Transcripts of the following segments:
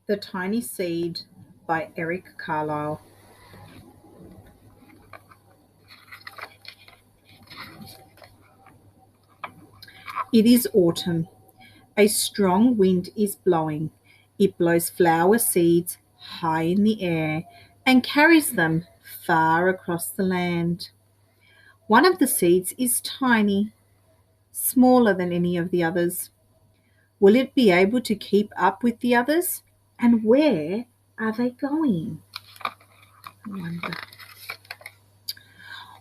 The Tiny Seed by Eric Carlisle. It is autumn. A strong wind is blowing. It blows flower seeds high in the air and carries them far across the land. One of the seeds is tiny, smaller than any of the others. Will it be able to keep up with the others? And where are they going? I wonder.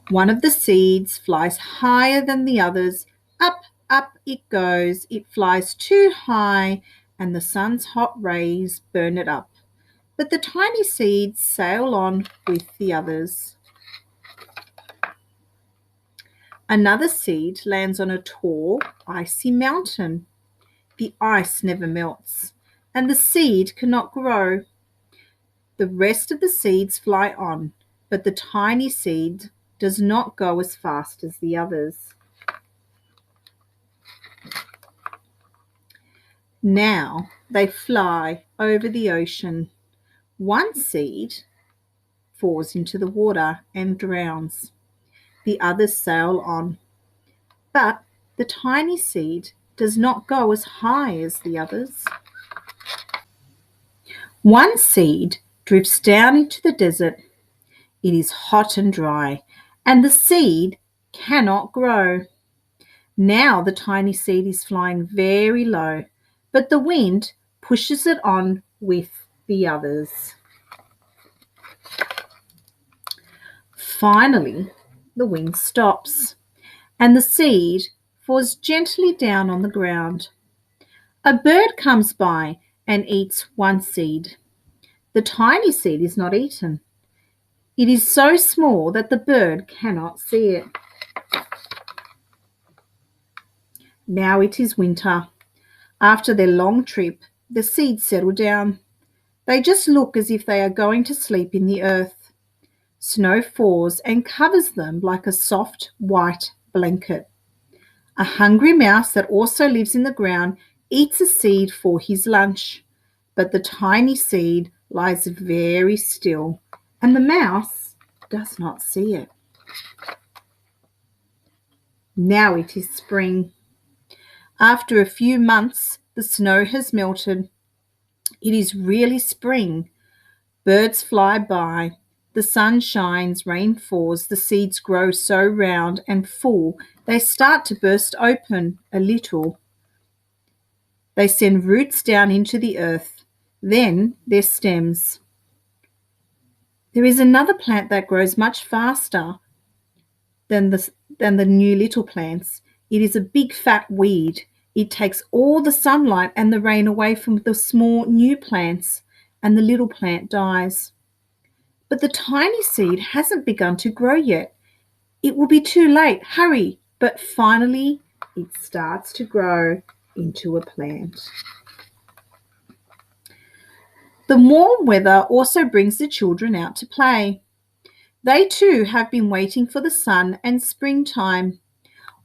One of the seeds flies higher than the others. Up, up it goes. It flies too high, and the sun's hot rays burn it up. But the tiny seeds sail on with the others. Another seed lands on a tall, icy mountain. The ice never melts, and the seed cannot grow. The rest of the seeds fly on, but the tiny seed does not go as fast as the others. Now they fly over the ocean. One seed falls into the water and drowns. The others sail on, but the tiny seed does not go as high as the others. One seed drifts down into the desert. It is hot and dry, and the seed cannot grow. Now the tiny seed is flying very low, but the wind pushes it on with the others. Finally, the wind stops, and the seed falls gently down on the ground. A bird comes by and eats one seed. The tiny seed is not eaten. It is so small that the bird cannot see it. Now it is winter. After their long trip, the seeds settle down. They just look as if they are going to sleep in the earth. Snow falls and covers them like a soft white blanket. A hungry mouse that also lives in the ground eats a seed for his lunch, but the tiny seed lies very still, and the mouse does not see it. Now it is spring. After a few months, the snow has melted. It is really spring. Birds fly by. The sun shines, rain falls, the seeds grow so round and full they start to burst open a little. They send roots down into the earth, then their stems. There is another plant that grows much faster than the new little plants. It is a big fat weed. It takes all the sunlight and the rain away from the small new plants, and the little plant dies. But the tiny seed hasn't begun to grow yet. It will be too late. Hurry! But finally, it starts to grow into a plant. The warm weather also brings the children out to play. They too have been waiting for the sun and springtime.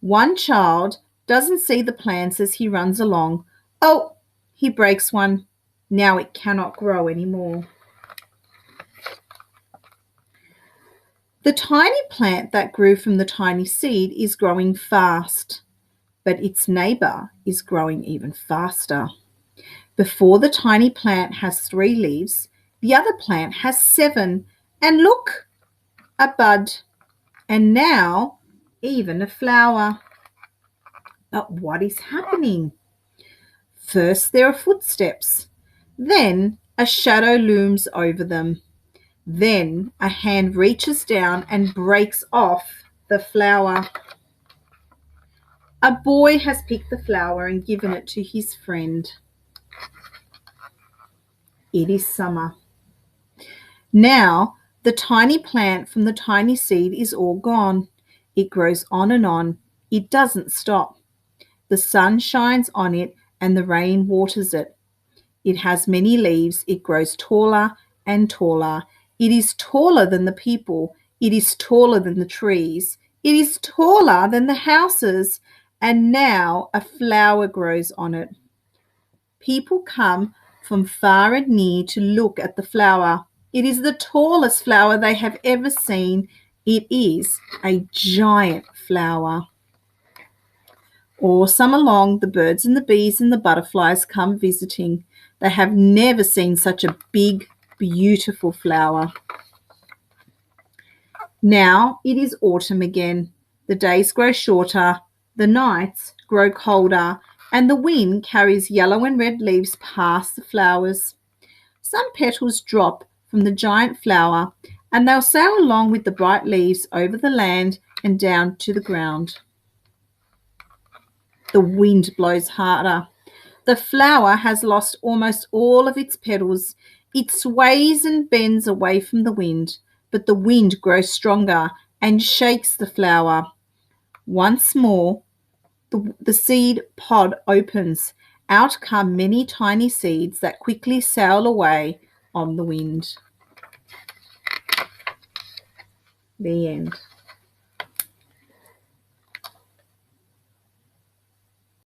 One child doesn't see the plants as he runs along. Oh, he breaks one. Now it cannot grow anymore. The tiny plant that grew from the tiny seed is growing fast, but its neighbour is growing even faster. Before the tiny plant has 3 leaves, the other plant has 7. And look, a bud, and now even a flower. But what is happening? First there are footsteps, then a shadow looms over them. Then a hand reaches down and breaks off the flower. A boy has picked the flower and given it to his friend. It is summer. Now the tiny plant from the tiny seed is all gone. It grows on and on. It doesn't stop. The sun shines on it and the rain waters it. It has many leaves. It grows taller and taller. It is taller than the people. It is taller than the trees. It is taller than the houses. And now a flower grows on it. People come from far and near to look at the flower. It is the tallest flower they have ever seen. It is a giant flower. All summer long, the birds and the bees and the butterflies come visiting. They have never seen such a big, beautiful flower. Now it is autumn again. The days grow shorter, the nights grow colder, and the wind carries yellow and red leaves past the flowers. Some petals drop from the giant flower, and they'll sail along with the bright leaves over the land and down to the ground. The wind blows harder. The flower has lost almost all of its petals. It sways and bends away from the wind, but the wind grows stronger and shakes the flower. Once more, the seed pod opens. Out come many tiny seeds that quickly sail away on the wind. The end.